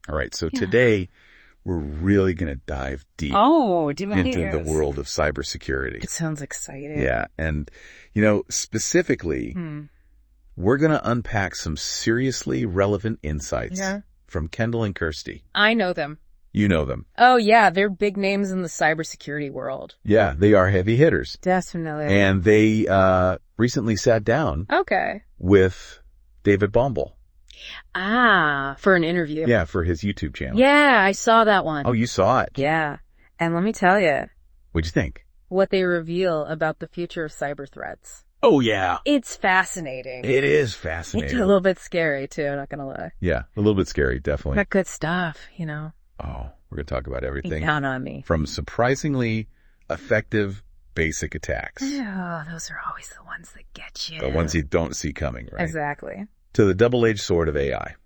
All right, so today we're really going to dive deep into the world of cybersecurity. It sounds exciting. Yeah, and, specifically, we're going to unpack some seriously relevant insights from Kendall and Kirsty. I know them. You know them. Oh, yeah, they're big names in the cybersecurity world. Yeah, they are heavy hitters. Definitely. And they recently sat down with David Bombal. For an interview. Yeah, for his YouTube channel. Yeah, I saw that one. Oh, you saw it? Yeah. And let me tell you. What'd you think? What they reveal about the future of cyber threats. Oh, yeah. It's fascinating. It is fascinating. It's a little bit scary, too, I'm not going to lie. Yeah, a little bit scary, definitely. But good stuff, Oh, we're going to talk about everything. Count on me. From surprisingly effective basic attacks. Oh, those are always the ones that get you. The ones you don't see coming, right? Exactly. To the double-edged sword of AI.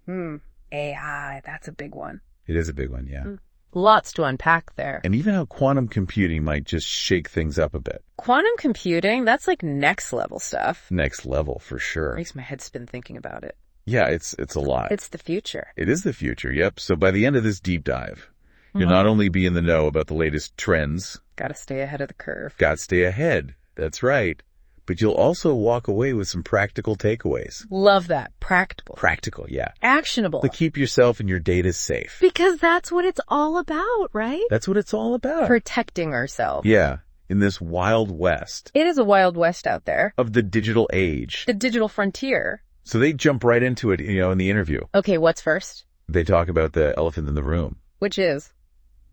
AI, that's a big one. It is a big one, yeah. Lots to unpack there. And even how quantum computing might just shake things up a bit. Quantum computing, that's like next level stuff. Next level, for sure. Makes my head spin thinking about it. Yeah, it's a lot. It's the future. It is the future, yep. So by the end of this deep dive, you'll not only be in the know about the latest trends. Gotta stay ahead of the curve. Gotta stay ahead. That's right. But you'll also walk away with some practical takeaways. Love that. Practical. Practical, yeah. Actionable. To keep yourself and your data safe. Because that's what it's all about, right? That's what it's all about. Protecting ourselves. Yeah. In this wild west. It is a wild west out there. Of the digital age. The digital frontier. So they jump right into it, in the interview. Okay, what's first? They talk about the elephant in the room. Which is?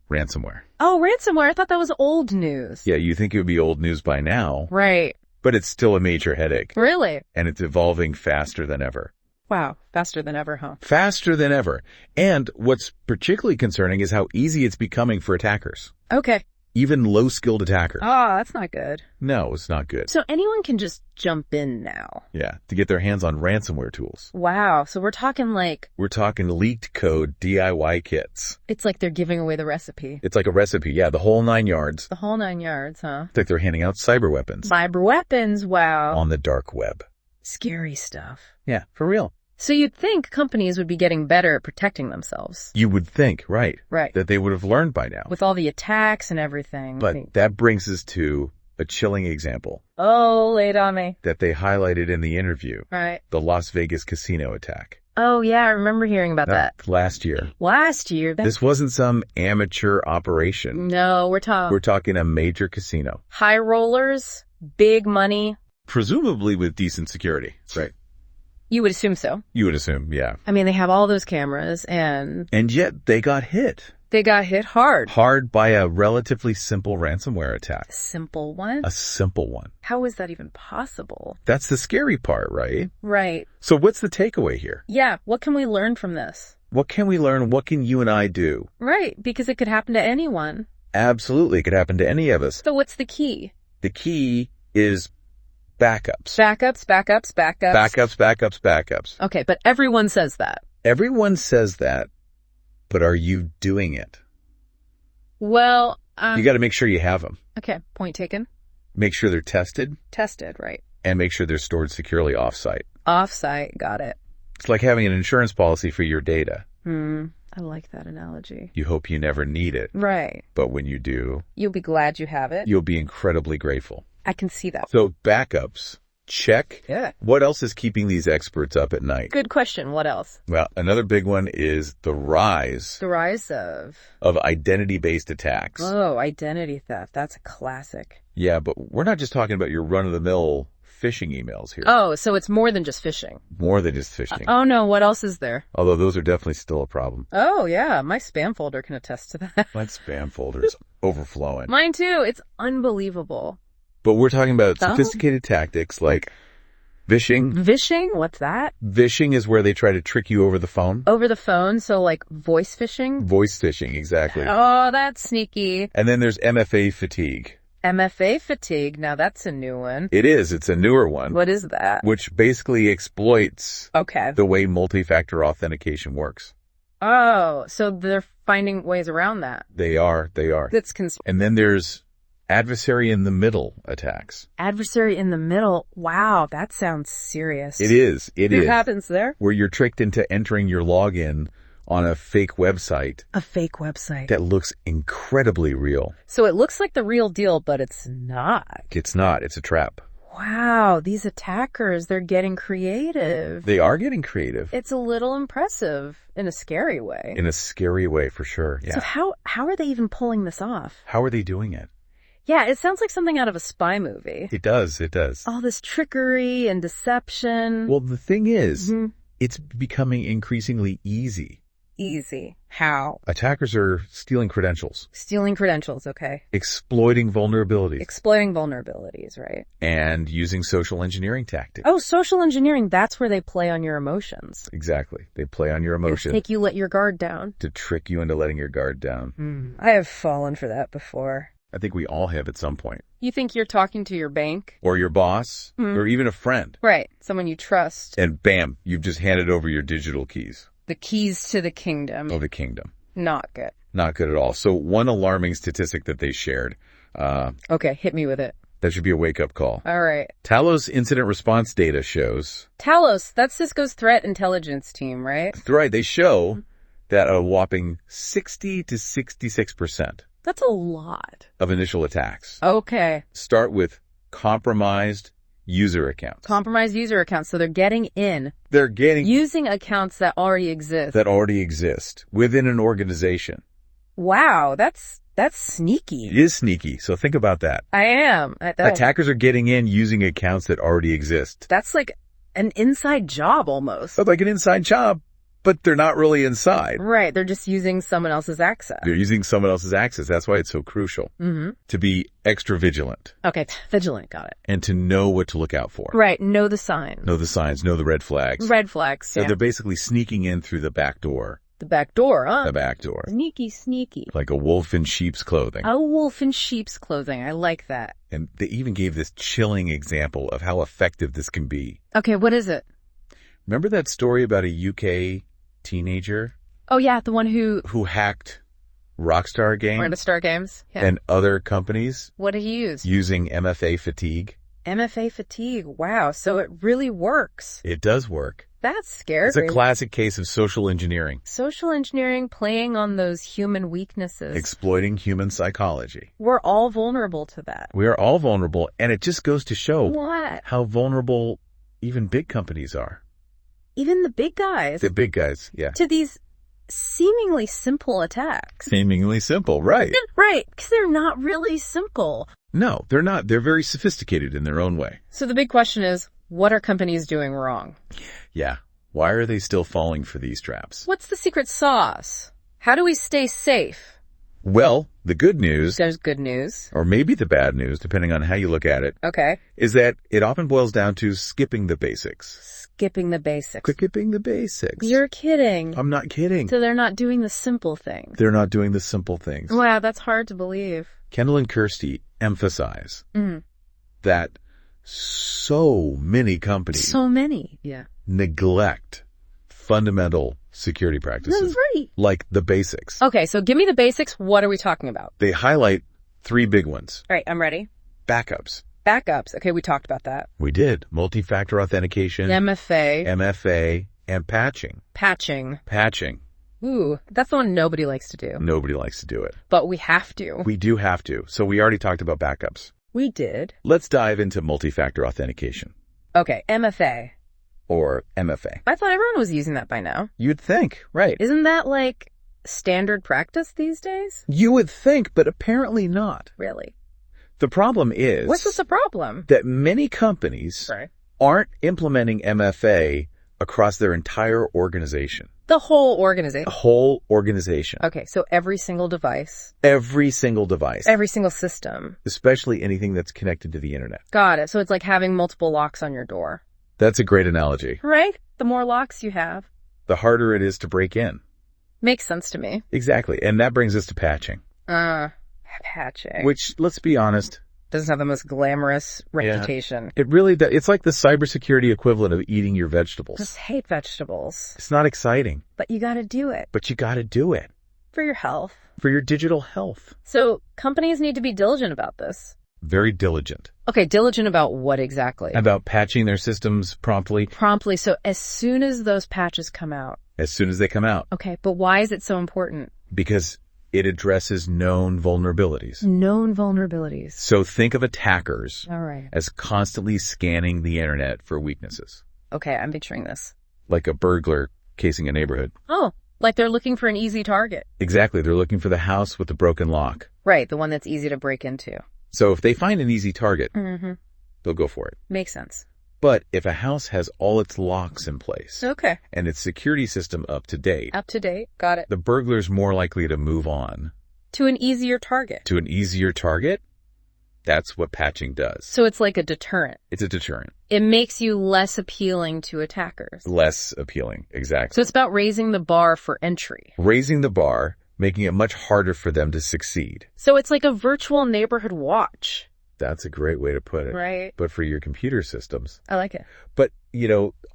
Ransomware. Oh, ransomware. I thought that was old news. Yeah, you think it would be old news by now. Right. But it's still a major headache. Really? And it's evolving faster than ever. Wow. Faster than ever, huh? Faster than ever. And what's particularly concerning is how easy it's becoming for attackers. Okay. Even low-skilled attackers. Oh, that's not good. No, it's not good. So anyone can just jump in now. Yeah, to get their hands on ransomware tools. Wow. So we're talking leaked code DIY kits. It's like they're giving away the recipe. It's like a recipe, yeah, the whole 9 yards. The whole 9 yards, huh? It's like they're handing out cyber weapons. Cyber weapons, wow. On the dark web. Scary stuff. Yeah, for real. So you'd think companies would be getting better at protecting themselves. You would think, right. Right. That they would have learned by now. With all the attacks and everything. But that brings us to a chilling example. Oh, lay it on me. That they highlighted in the interview. Right. The Las Vegas casino attack. Oh, yeah, I remember hearing about that. Last year. This wasn't some amateur operation. No, we're talking a major casino. High rollers, big money. Presumably with decent security. Right. You would assume so. You would assume, yeah. I mean, they have all those cameras and yet they got hit. They got hit hard. Hard by a relatively simple ransomware attack. Simple one? A simple one. How is that even possible? That's the scary part, right? Right. So what's the takeaway here? Yeah, what can we learn from this? What can we learn? What can you and I do? Right, because it could happen to anyone. Absolutely, it could happen to any of us. So what's the key? The key is backups. Backups. Okay, but everyone says that. Everyone says that, but are you doing it? Well, you got to make sure you have them. Okay, point taken. Make sure they're tested. Tested, right. And make sure they're stored securely offsite. Offsite, got it. It's like having an insurance policy for your data. I like that analogy. You hope you never need it. Right. But when you do, you'll be glad you have it. You'll be incredibly grateful. I can see that. So backups, check. Yeah. What else is keeping these experts up at night? Good question. What else? Well, another big one is the rise. The rise of identity-based attacks. Oh, identity theft. That's a classic. Yeah, but we're not just talking about your run-of-the-mill phishing emails here. Oh, so it's more than just phishing. More than just phishing. Oh, no. What else is there? Although those are definitely still a problem. Oh, yeah. My spam folder can attest to that. My spam folder is overflowing. Mine, too. It's unbelievable. But we're talking about sophisticated tactics like vishing. Vishing? What's that? Vishing is where they try to trick you over the phone. Over the phone? So like voice phishing? Voice phishing, exactly. Oh, that's sneaky. And then there's MFA fatigue. MFA fatigue. Now that's a new one. It is. It's a newer one. What is that? Which basically exploits the way multi-factor authentication works. Oh, so they're finding ways around that. They are. That's and then there's adversary in the middle attacks. Adversary in the middle. Wow, that sounds serious. It is. What happens there? Where you're tricked into entering your login on a fake website. A fake website. That looks incredibly real. So it looks like the real deal, but it's not. It's not. It's a trap. Wow, these attackers, they're getting creative. They are getting creative. It's a little impressive in a scary way. In a scary way, for sure, yeah. So how are they even pulling this off? How are they doing it? Yeah, it sounds like something out of a spy movie. It does, it does. All this trickery and deception. Well, the thing is, it's becoming increasingly easy. Easy. How? Attackers are stealing credentials. Stealing credentials, okay. Exploiting vulnerabilities. Exploiting vulnerabilities, right. And using social engineering tactics. Oh, social engineering, that's where they play on your emotions. Exactly. They play on your emotions. Make you let your guard down. To trick you into letting your guard down. I have fallen for that before. I think we all have at some point. You think you're talking to your bank? Or your boss, or even a friend. Right, someone you trust. And bam, you've just handed over your digital keys. The keys to the kingdom. Of the kingdom. Not good. Not good at all. So one alarming statistic that they shared. Okay, hit me with it. That should be a wake-up call. All right. Talos incident response data shows... Talos, that's Cisco's threat intelligence team, right? Right, they show that a whopping 60 to 66%. That's a lot. Of initial attacks. Okay. Start with compromised user accounts. Compromised user accounts. So they're getting in. They're getting... Using accounts that already exist. That already exist within an organization. Wow, that's sneaky. It is sneaky. So think about that. I am. Attackers are getting in using accounts that already exist. That's like an inside job almost. That's like an inside job. But they're not really inside. Right. They're just using someone else's access. They're using someone else's access. That's why it's so crucial to be extra vigilant. Okay. Vigilant. Got it. And to know what to look out for. Right. Know the signs. Know the signs. Know the red flags. Red flags. So they're basically sneaking in through the back door. The back door, huh? The back door. Sneaky, sneaky. Like a wolf in sheep's clothing. A wolf in sheep's clothing. I like that. And they even gave this chilling example of how effective this can be. Okay. What is it? Remember that story about a UK teenager? Oh, yeah, the one who hacked Rockstar Games? Rockstar Games, yeah. And other companies? What did he use? Using MFA fatigue. MFA fatigue, wow, so it really works. It does work. That's scary. It's a classic case of social engineering. Social engineering playing on those human weaknesses. Exploiting human psychology. We're all vulnerable to that. We are all vulnerable, and it just goes to show what? How vulnerable even big companies are. Even the big guys. The big guys, yeah. To these seemingly simple attacks. Seemingly simple, right. Right, because they're not really simple. No, they're not. They're very sophisticated in their own way. So the big question is, what are companies doing wrong? Yeah. Why are they still falling for these traps? What's the secret sauce? How do we stay safe? Well, the good news... There's good news. Or maybe the bad news, depending on how you look at it. Okay. Is that it often boils down to skipping the basics. Skipping the basics. Skipping the basics. You're kidding. I'm not kidding. So they're not doing the simple things. They're not doing the simple things. Wow, that's hard to believe. Kendall and Kirsty emphasize that so many companies... neglect fundamental security practices. Right. Like the basics. Okay, so give me the basics. What are we talking about? They highlight 3 big ones. All right, I'm ready. Backups. Backups. Okay, we talked about that. We did. Multi-factor authentication. MFA. And patching. Patching. Ooh, that's the one nobody likes to do. Nobody likes to do it. But we have to. We do have to. So we already talked about backups. We did. Let's dive into multi-factor authentication. Okay, MFA. Or MFA. I thought everyone was using that by now. You'd think, right. Isn't that like standard practice these days? You would think, but apparently not. Really? The problem is... What's the problem? That many companies aren't implementing MFA across their entire organization. The whole organization? The whole organization. Okay, so every single device. Every single device. Every single system. Especially anything that's connected to the internet. Got it. So it's like having multiple locks on your door. That's a great analogy. Right? The more locks you have, the harder it is to break in. Makes sense to me. Exactly. And that brings us to patching. Patching. Which, let's be honest, doesn't have the most glamorous reputation. Yeah, it really does. It's like the cybersecurity equivalent of eating your vegetables. I just hate vegetables. It's not exciting. But you gotta do it. But you gotta do it. For your health. For your digital health. So companies need to be diligent about this. Very diligent. Okay, diligent about what exactly? About patching their systems promptly. So as soon as those patches come out, as soon as they come out. Okay, but why is it so important? Because it addresses known vulnerabilities. Known vulnerabilities. So think of attackers All right. as constantly scanning the internet for weaknesses. Okay, I'm picturing this. Like a burglar casing a neighborhood. Oh, like they're looking for an easy target. Exactly. They're looking for the house with the broken lock. Right, the one that's easy to break into. So if they find an easy target, Mm-hmm. they'll go for it. Makes sense. But if a house has all its locks in place Okay. and its security system up to date, Up to date. Got it. the burglar's more likely to move on To an easier target. to an easier target. That's what patching does. So it's like a deterrent. It's a deterrent. It makes you less appealing to attackers. Less appealing. Exactly. So it's about raising the bar for entry. Raising the bar, making it much harder for them to succeed. So it's like a virtual neighborhood watch. That's a great way to put it. Right. But for your computer systems. I like it. But,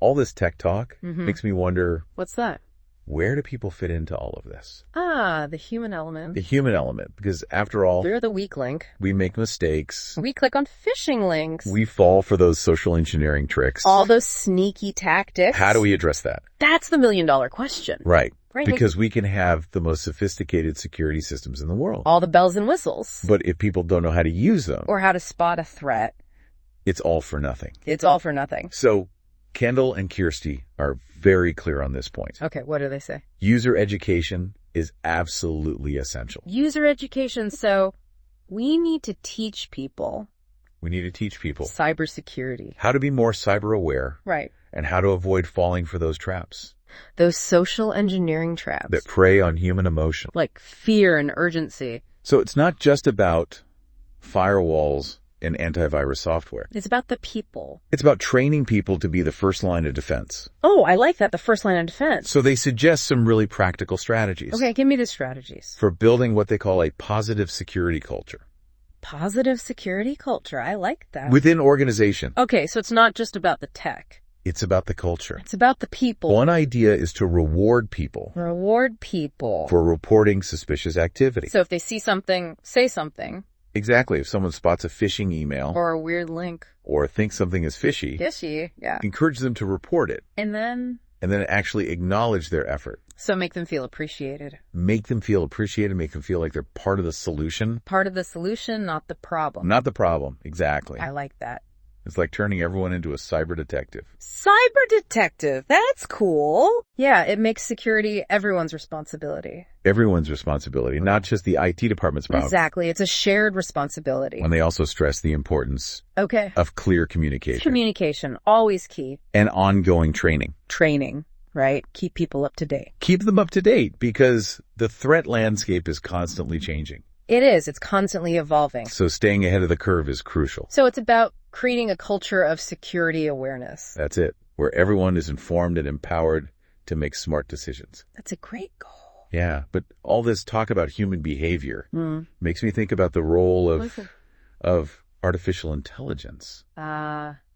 all this tech talk Mhm. makes me wonder, What's that? where do people fit into all of this? The human element. The human element. Because after all, We're the weak link. we make mistakes. We click on phishing links. We fall for those social engineering tricks. All those sneaky tactics. How do we address that? That's the $1,000,000 question. Right. Right. Because we can have the most sophisticated security systems in the world. All the bells and whistles. But if people don't know how to use them, Or how to spot a threat. it's all for nothing. It's all for nothing. So Kendall and Kirsty are very clear on this point. Okay, what do they say? User education is absolutely essential. User education. So we need to teach people We need to teach people cybersecurity. how to be more cyber aware Right. and how to avoid falling for those traps Those social engineering traps. that prey on human emotion. Like fear and urgency. So it's not just about firewalls and antivirus software. It's about the people. It's about training people to be the first line of defense. Oh, I like that. The first line of defense. So they suggest some really practical strategies Okay, give me the strategies. for building what they call a positive security culture Positive security culture. I like that. within organization. Okay, so it's not just about the tech. It's about the culture. It's about the people. One idea is to reward people Reward people. for reporting suspicious activity. So if they see something, say something. Exactly. If someone spots a phishing email Or a weird link. or thinks something is fishy, Fishy. Yeah. encourage them to report it And then, and then actually acknowledge their effort. so make them feel appreciated. Make them feel appreciated, make them feel like they're part of the solution, Part of the solution, not the problem. not the problem. Exactly. I like that. It's like turning everyone into a cyber detective. Cyber detective. That's cool. Yeah, it makes security everyone's responsibility. Everyone's responsibility, not just the IT department's problem. Exactly. It's a shared responsibility. When they also stress the importance Okay. of clear communication Communication, always key. and ongoing training. Training, right? Keep people up to date. Keep them up to date because the threat landscape is constantly changing. It is. It's constantly evolving. So staying ahead of the curve is crucial. So it's about creating a culture of security awareness. That's it, where everyone is informed and empowered to make smart decisions. That's a great goal. Yeah, but all this talk about human behavior Mm. makes me think about the role Listen. of artificial intelligence.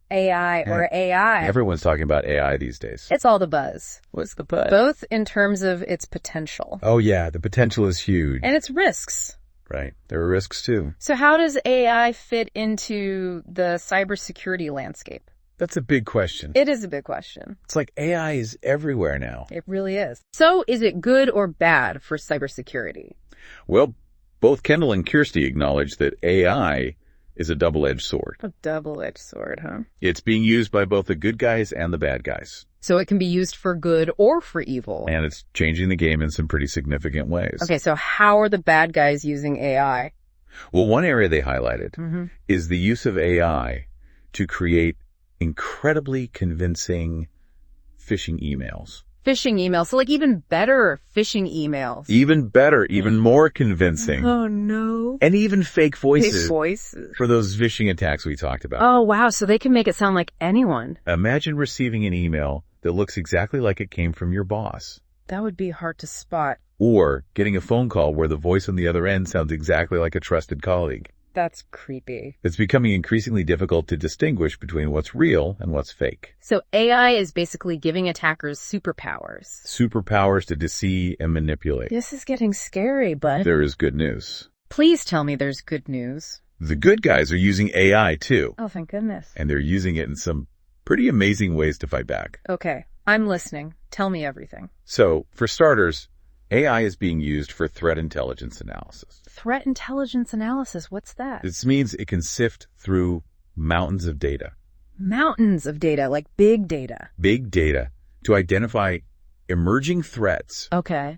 AI or AI. Everyone's talking about AI these days. It's all the buzz. What's the buzz? Both in terms of its potential Oh yeah, the potential is huge. and its risks. Right. There are risks too. So how does AI fit into the cybersecurity landscape? That's a big question. It is a big question. It's like AI is everywhere now. It really is. So is it good or bad for cybersecurity? Well, both Kendall and Kirsty acknowledge that AI is a double-edged sword. A double-edged sword, huh? It's being used by both the good guys and the bad guys. So it can be used for good or for evil. And it's changing the game in some pretty significant ways. Okay, so how are the bad guys using AI? Well, one area they highlighted Mm-hmm. is the use of AI to create incredibly convincing phishing emails. Phishing emails. So like even better phishing emails. Even better, even more convincing. Oh no. And even fake voices Fake voices. for those phishing attacks we talked about. Oh wow, so they can make it sound like anyone. Imagine receiving an email that looks exactly like it came from your boss. That would be hard to spot. Or getting a phone call where the voice on the other end sounds exactly like a trusted colleague. That's creepy. It's becoming increasingly difficult to distinguish between what's real and what's fake. So AI is basically giving attackers superpowers. Superpowers to deceive and manipulate. This is getting scary, bud. There is good news. Please tell me there's good news. The good guys are using AI too, Oh, thank goodness. and they're using it in some pretty amazing ways to fight back. Okay, I'm listening. Tell me everything. So, for starters, AI is being used for threat intelligence analysis. Threat intelligence analysis, what's that? This means it can sift through mountains of data. Mountains of data, like big data. Big data to identify emerging threats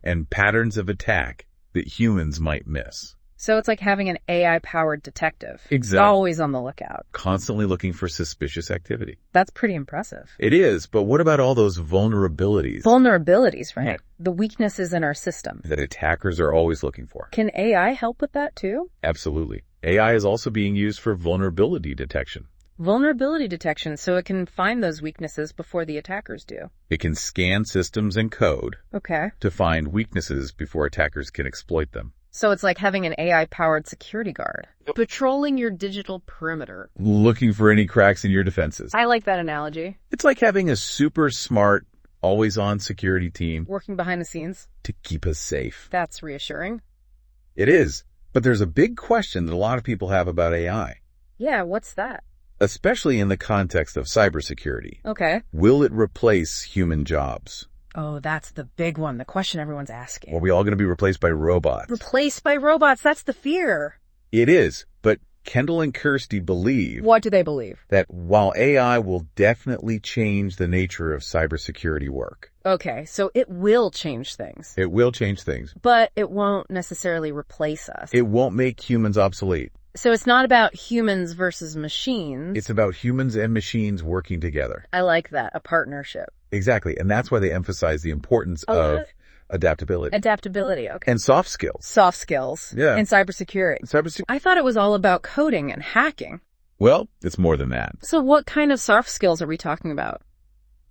and patterns of attack that humans might miss. So it's like having an AI-powered detective. Exactly. Always on the lookout. Constantly looking for suspicious activity. That's pretty impressive. It is, but what about all those vulnerabilities? Vulnerabilities, right? The weaknesses in our system. That attackers are always looking for. Can AI help with that too? Absolutely. AI is also being used for vulnerability detection. Vulnerability detection, so it can find those weaknesses before the attackers do. It can scan systems and code to find weaknesses before attackers can exploit them. So it's like having an AI-powered security guard. Patrolling your digital perimeter. Looking for any cracks in your defenses. I like that analogy. It's like having a super smart, always-on security team. Working behind the scenes. To keep us safe. That's reassuring. It is. But there's a big question that a lot of people have about AI. Yeah, what's that? Especially in the context of cybersecurity. Okay. Will it replace human jobs? Oh, that's the big one, the question everyone's asking. Are we all going to be replaced by robots? Replaced by robots, that's the fear. It is, but Kendall and Kirsty believe... What do they believe? That while AI will definitely change the nature of cybersecurity work. Okay, so it will change things. It will change things. But it won't necessarily replace us. It won't make humans obsolete. So it's not about humans versus machines. It's about humans and machines working together. I like that, a partnership. Exactly, and that's why they emphasize the importance of adaptability. Adaptability, okay. And soft skills. Soft skills. Yeah. And cybersecurity. I thought it was all about coding and hacking. Well, it's more than that. So what kind of soft skills are we talking about?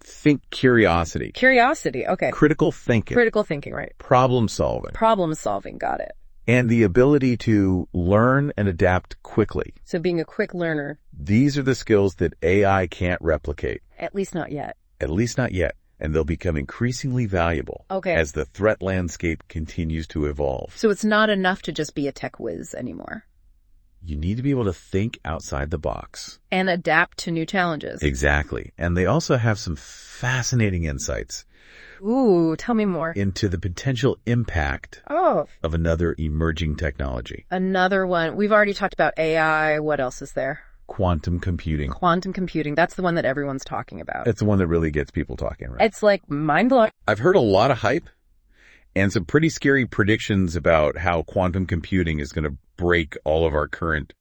Think curiosity. Curiosity, okay. Critical thinking. Critical thinking, right. Problem solving. Problem solving, got it. And the ability to learn and adapt quickly. So being a quick learner. These are the skills that AI can't replicate. At least not yet. At least not yet. And they'll become increasingly valuable as the threat landscape continues to evolve. So it's not enough to just be a tech whiz anymore. You need to be able to think outside the box. And adapt to new challenges. Exactly. And they also have some fascinating insights. Ooh, tell me more. Into the potential impact of another emerging technology. Another one. We've already talked about AI. What else is there? Quantum computing. Quantum computing. That's the one that everyone's talking about. It's the one that really gets people talking, right? It's like mind-blowing. I've heard a lot of hype and some pretty scary predictions about how quantum computing is going to break all of our current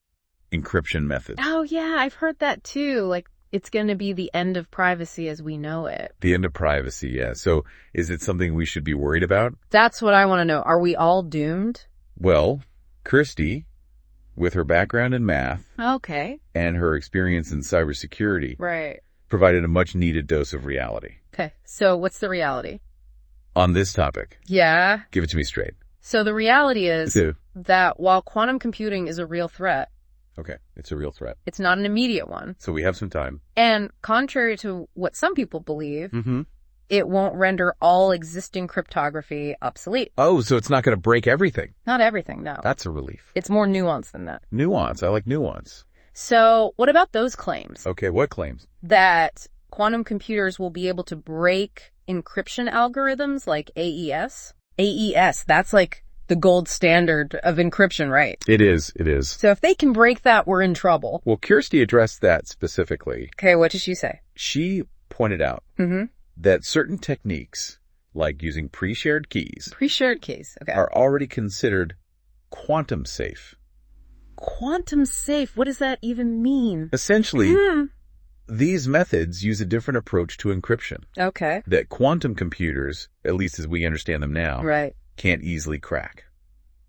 encryption methods. Oh, yeah. I've heard that too. Like, it's going to be the end of privacy as we know it. The end of privacy, yeah. So is it something we should be worried about? That's what I want to know. Are we all doomed? Well, Kirsty, with her background in math and her experience in cybersecurity, provided a much-needed dose of reality. Okay, so what's the reality? On this topic. Yeah. Give it to me straight. So the reality is that while quantum computing is a real threat, okay, it's a real threat. It's not an immediate one. So we have some time. And contrary to what some people believe, it won't render all existing cryptography obsolete. Oh, so it's not going to break everything? Not everything, no. That's a relief. It's more nuanced than that. Nuance. I like nuance. So what about those claims? Okay, what claims? That quantum computers will be able to break encryption algorithms like AES. AES, that's like the gold standard of encryption, right? It is. It is. So if they can break that, we're in trouble. Well, Kirsty addressed that specifically. Okay, what did she say? She pointed out that certain techniques, like using pre-shared keys, are already considered quantum safe. Quantum safe? What does that even mean? Essentially, these methods use a different approach to encryption. Okay. That quantum computers, at least as we understand them now, can't easily crack.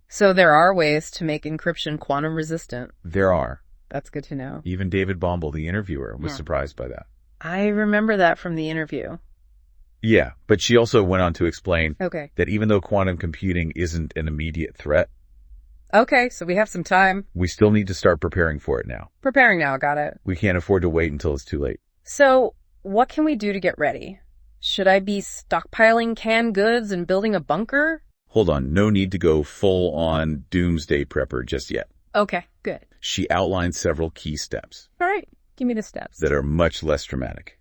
So there are ways to make encryption quantum resistant. There are. That's good to know. Even David Bombal, the interviewer, was surprised by that. I remember that from the interview. Yeah, but she also went on to explain that even though quantum computing isn't an immediate threat, okay, so we have some time. We still need to start preparing for it now. Preparing now, got it. We can't afford to wait until it's too late. So what can we do to get ready? Should I be stockpiling canned goods and building a bunker? Hold on, no need to go full-on doomsday prepper just yet. Okay, good. She outlined several key steps. All right, give me the steps. That are much less dramatic.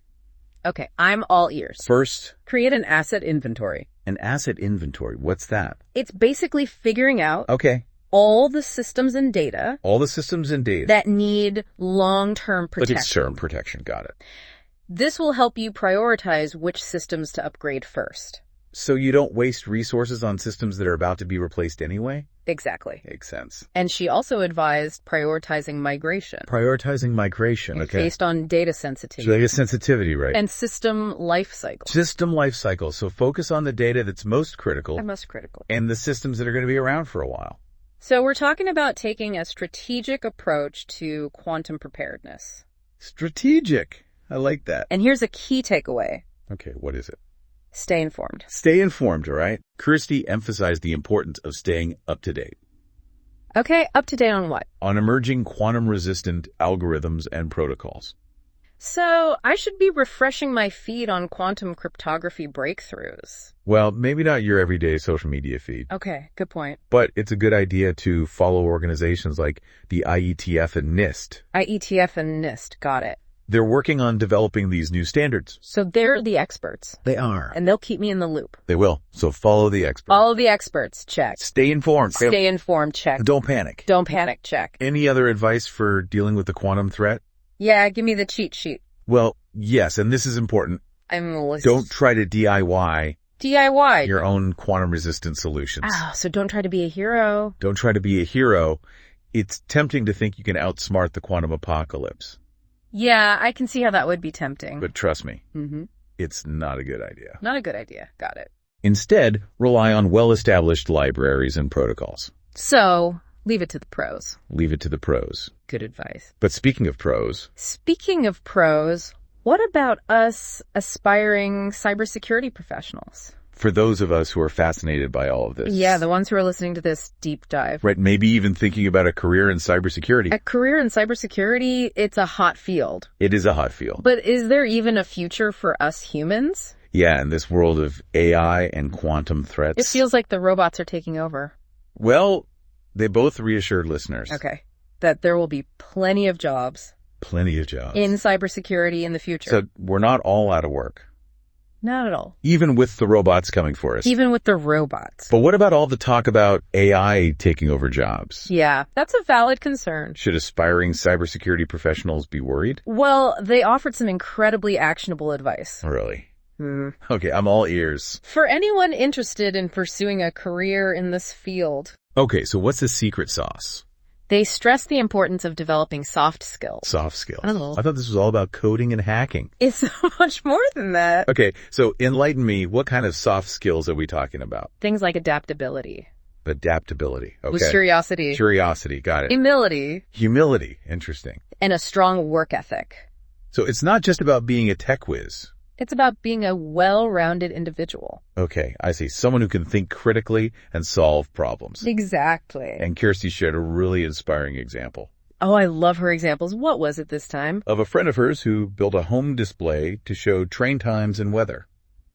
Okay, I'm all ears. First, create an asset inventory. An asset inventory. What's that? It's basically figuring out Okay. all the systems and data. All the systems and data that need long-term protection. Like term protection. Got it. This will help you prioritize which systems to upgrade first. So you don't waste resources on systems that are about to be replaced anyway? Exactly. Makes sense. And she also advised prioritizing migration. Prioritizing migration, okay. Based on data sensitivity. So data sensitivity, right. And system life cycle. System life cycle. So focus on the data that's most critical. And most critical. And the systems that are going to be around for a while. So we're talking about taking a strategic approach to quantum preparedness. Strategic. I like that. And here's a key takeaway. Okay, what is it? Stay informed. Stay informed, all right? Kirsty emphasized the importance of staying up to date. Okay, up to date on what? On emerging quantum-resistant algorithms and protocols. So I should be refreshing my feed on quantum cryptography breakthroughs. Well, maybe not your everyday social media feed. Okay, good point. But it's a good idea to follow organizations like the IETF and NIST. IETF and NIST, got it. They're working on developing these new standards. So they're the experts. They are. And they'll keep me in the loop. They will. So follow the experts. Follow the experts, check. Stay informed. Stay informed, check. Don't panic. Don't panic, check. Any other advice for dealing with the quantum threat? Yeah, give me the cheat sheet. Well, yes, and this is important. Don't try to DIY your own quantum-resistant solutions. Oh, so don't try to be a hero. Don't try to be a hero. It's tempting to think you can outsmart the quantum apocalypse. Yeah, I can see how that would be tempting. But trust me, it's not a good idea. Not a good idea. Got it. Instead, rely on well-established libraries and protocols. So, leave it to the pros. Leave it to the pros. Good advice. But speaking of pros, what about us aspiring cybersecurity professionals? For those of us who are fascinated by all of this. Yeah, the ones who are listening to this deep dive. Right, maybe even thinking about a career in cybersecurity. A career in cybersecurity, it's a hot field. It is a hot field. But is there even a future for us humans? Yeah, in this world of AI and quantum threats. It feels like the robots are taking over. Well, they both reassured listeners. Okay. That there will be plenty of jobs. Plenty of jobs. In cybersecurity in the future. So we're not all out of work. Not at all. Even with the robots coming for us. Even with the robots. But what about all the talk about AI taking over jobs? Yeah, that's a valid concern. Should aspiring cybersecurity professionals be worried? Well, they offered some incredibly actionable advice. Really? Okay, I'm all ears. For anyone interested in pursuing a career in this field. Okay, so what's the secret sauce? They stress the importance of developing soft skills. Soft skills. Oh. I thought this was all about coding and hacking. It's so much more than that. Okay, so enlighten me. What kind of soft skills are we talking about? Things like adaptability. Adaptability. Okay. With curiosity. Curiosity. Got it. Humility. Humility. Interesting. And a strong work ethic. So it's not just about being a tech whiz. It's about being a well-rounded individual. Okay, I see. Someone who can think critically and solve problems. Exactly. And Kirsty shared a really inspiring example. Oh, I love her examples. What was it this time? Of a friend of hers who built a home display to show train times and weather.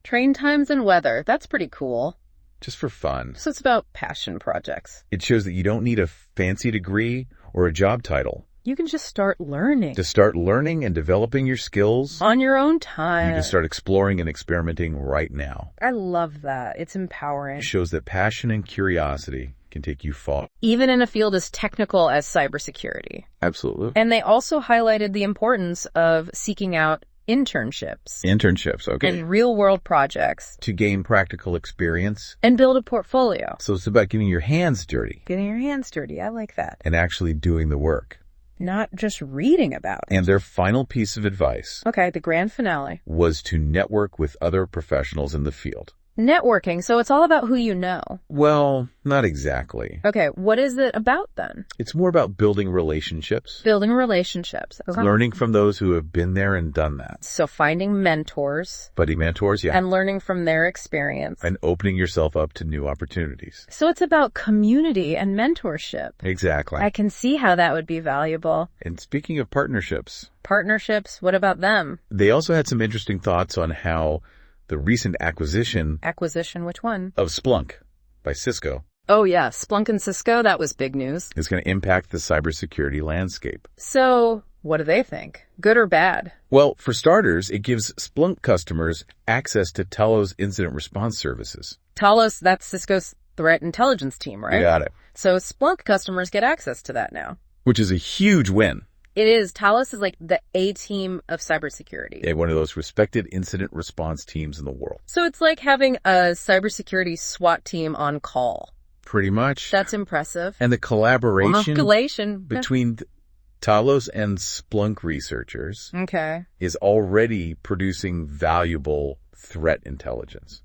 Train times and weather. That's pretty cool. Just for fun. So it's about passion projects. It shows that you don't need a fancy degree or a job title. You can just start learning. To start learning and developing your skills. On your own time. You can start exploring and experimenting right now. I love that. It's empowering. It shows that passion and curiosity can take you far. Even in a field as technical as cybersecurity. Absolutely. And they also highlighted the importance of seeking out internships. Internships, okay. And real-world projects. To gain practical experience. And build a portfolio. So it's about getting your hands dirty. Getting your hands dirty. I like that. And actually doing the work. Not just reading about it. And their final piece of advice. Okay, the grand finale. Was to network with other professionals in the field. Networking, so it's all about who you know. Well, not exactly. Okay, what is it about then? It's more about building relationships. Building relationships. Okay. Learning from those who have been there and done that. So finding mentors. Buddy mentors, yeah. And learning from their experience. And opening yourself up to new opportunities. So it's about community and mentorship. Exactly. I can see how that would be valuable. And speaking of partnerships. Partnerships, what about them? They also had some interesting thoughts on how the recent acquisition. Acquisition, which one? Of Splunk by Cisco. Oh yeah, Splunk and Cisco, that was big news. Is going to impact the cybersecurity landscape. So What do they think? Good or bad? Well, for starters, it gives Splunk customers access to Talos incident response services. Talos, that's Cisco's threat intelligence team, right? You got it. So Splunk customers get access to that now. Which is a huge win. It is. Talos is like the A-team of cybersecurity. Yeah, one of those respected incident response teams in the world. So it's like having a cybersecurity SWAT team on call. Pretty much. That's impressive. And the collaboration between Talos and Splunk researchers is already producing valuable threat intelligence.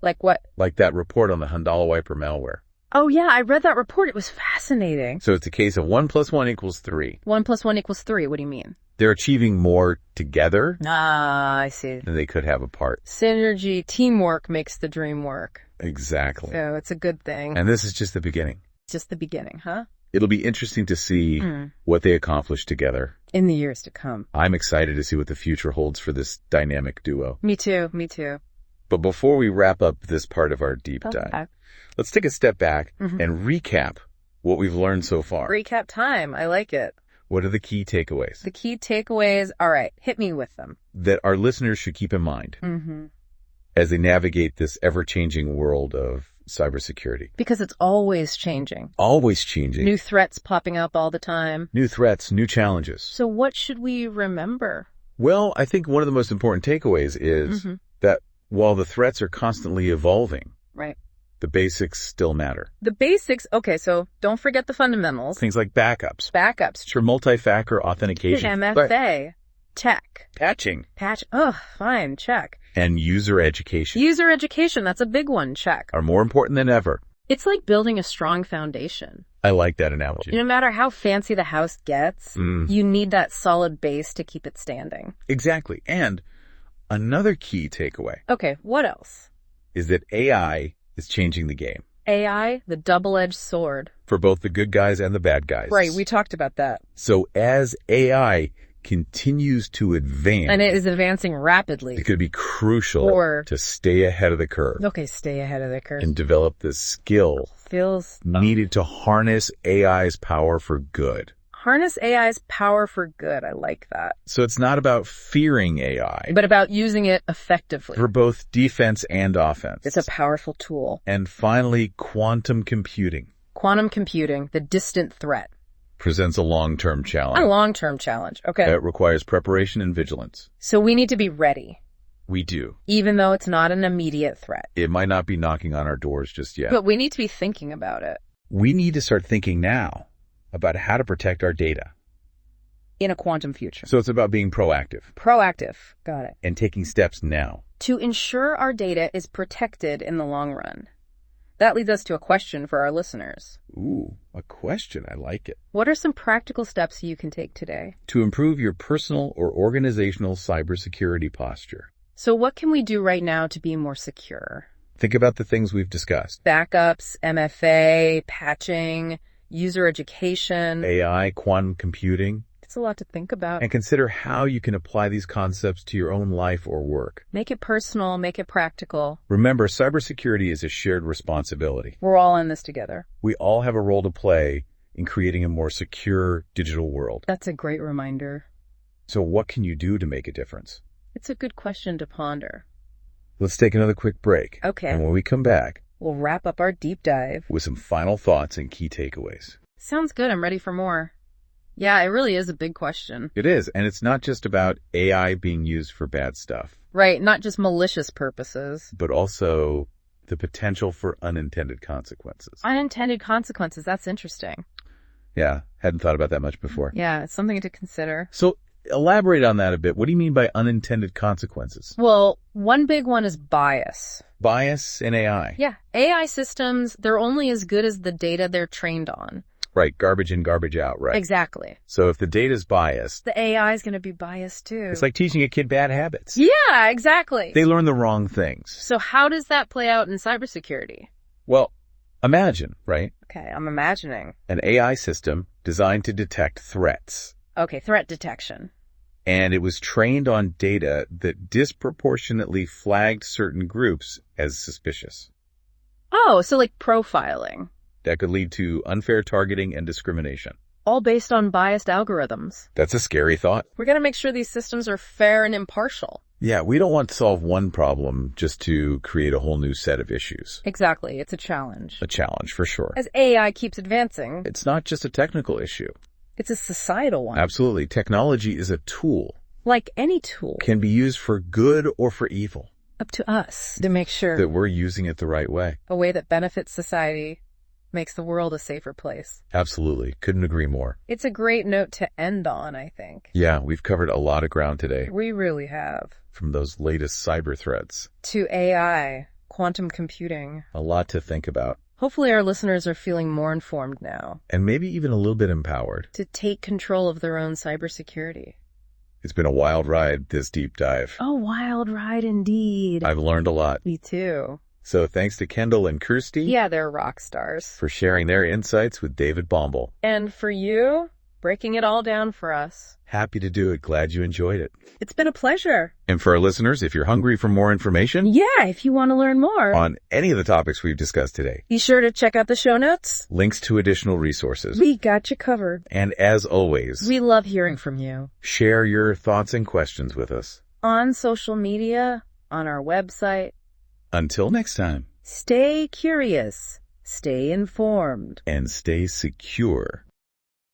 Like what? Like that report on the Handala Wiper malware. Oh, yeah, I read that report. It was fascinating. So it's a case of 1 + 1 = 3. 1 + 1 = 3. What do you mean? They're achieving more together I see. than they could have apart. Synergy, teamwork makes the dream work. Exactly. So it's a good thing. And this is just the beginning. Just the beginning, huh? It'll be interesting to see what they accomplish together. In the years to come. I'm excited to see what the future holds for this dynamic duo. Me too, me too. But before we wrap up this part of our deep dive, let's take a step back and recap what we've learned so far. Recap time. I like it. What are the key takeaways? The key takeaways, all right, hit me with them. That our listeners should keep in mind as they navigate this ever-changing world of cybersecurity. Because it's always changing. Always changing. New threats popping up all the time. New threats, new challenges. So what should we remember? Well, I think one of the most important takeaways is that while the threats are constantly evolving, the basics still matter. The basics, okay, so don't forget the fundamentals. Things like backups. Sure, multi-factor authentication. MFA. Check. Patching. Fine, check. And user education. User education, that's a big one, check. Are more important than ever. It's like building a strong foundation. I like that analogy. No matter how fancy the house gets, you need that solid base to keep it standing. Exactly. And another key takeaway. Okay, what else? Is that AI is changing the game. AI, the double-edged sword. For both the good guys and the bad guys. Right, we talked about that. So as AI continues to advance. And it is advancing rapidly. It could be crucial to stay ahead of the curve. Okay, stay ahead of the curve. And develop the skill needed to harness AI's power for good. Harness AI's power for good. I like that. So it's not about fearing AI. But about using it effectively. For both defense and offense. It's a powerful tool. And finally, quantum computing. Quantum computing, the distant threat. Presents a long-term challenge. A long-term challenge, okay. That requires preparation and vigilance. So we need to be ready. We do. Even though it's not an immediate threat. It might not be knocking on our doors just yet. But we need to be thinking about it. We need to start thinking now about how to protect our data. In a quantum future. So it's about being proactive. Proactive. Got it. And taking steps now. To ensure our data is protected in the long run. That leads us to a question for our listeners. Ooh, a question. I like it. What are some practical steps you can take today? To improve your personal or organizational cybersecurity posture. So what can we do right now to be more secure? Think about the things we've discussed. Backups, MFA, patching, user education. AI, quantum computing. It's a lot to think about. And consider how you can apply these concepts to your own life or work. Make it personal, make it practical. Remember, cybersecurity is a shared responsibility. We're all in this together. We all have a role to play in creating a more secure digital world. That's a great reminder. So what can you do to make a difference? It's a good question to ponder. Let's take another quick break. Okay. And when we come back, we'll wrap up our deep dive with some final thoughts and key takeaways. Sounds good. I'm ready for more. Yeah, it really is a big question. It is. And it's not just about AI being used for bad stuff. Right. Not just malicious purposes. But also the potential for unintended consequences. Unintended consequences. That's interesting. Yeah. Hadn't thought about that much before. Yeah. It's something to consider. So elaborate on that a bit. What do you mean by unintended consequences? Well, one big one is bias. Bias in AI. Yeah. AI systems, they're only as good as the data they're trained on. Right. Garbage in, garbage out, right? Exactly. So if the data's biased, the AI is going to be biased too. It's like teaching a kid bad habits. Yeah, exactly. They learn the wrong things. So how does that play out in cybersecurity? Well, imagine, right? Okay, I'm imagining. An AI system designed to detect threats. Okay, threat detection. And it was trained on data that disproportionately flagged certain groups as suspicious. Oh, so like profiling. That could lead to unfair targeting and discrimination. all based on biased algorithms. That's a scary thought. We're going to make sure these systems are fair and impartial. Yeah, we don't want to solve one problem just to create a whole new set of issues. Exactly. It's a challenge. A challenge, for sure. As AI keeps advancing, it's not just a technical issue. It's a societal one. Absolutely. Technology is a tool. Like any tool. Can be used for good or for evil. Up to us to make sure that we're using it the right way. A way that benefits society, makes the world a safer place. Absolutely. Couldn't agree more. It's a great note to end on, I think. Yeah, we've covered a lot of ground today. We really have. From those latest cyber threats to AI, quantum computing. A lot to think about. Hopefully our listeners are feeling more informed now. And maybe even a little bit empowered. To take control of their own cybersecurity. It's been a wild ride, this deep dive. A wild ride indeed. I've learned a lot. Me too. So thanks to Kendall and Kirsty. Yeah, they're rock stars. For sharing their insights with David Bombal. And for you, breaking it all down for us. Happy to do it. Glad you enjoyed it. It's been a pleasure. And for our listeners, if you're hungry for more information. Yeah, if you want to learn more. On any of the topics we've discussed today. Be sure to check out the show notes. Links to additional resources. We got you covered. And as always. We love hearing from you. Share your thoughts and questions with us. On social media, on our website. Until next time. Stay curious. Stay informed. And stay secure.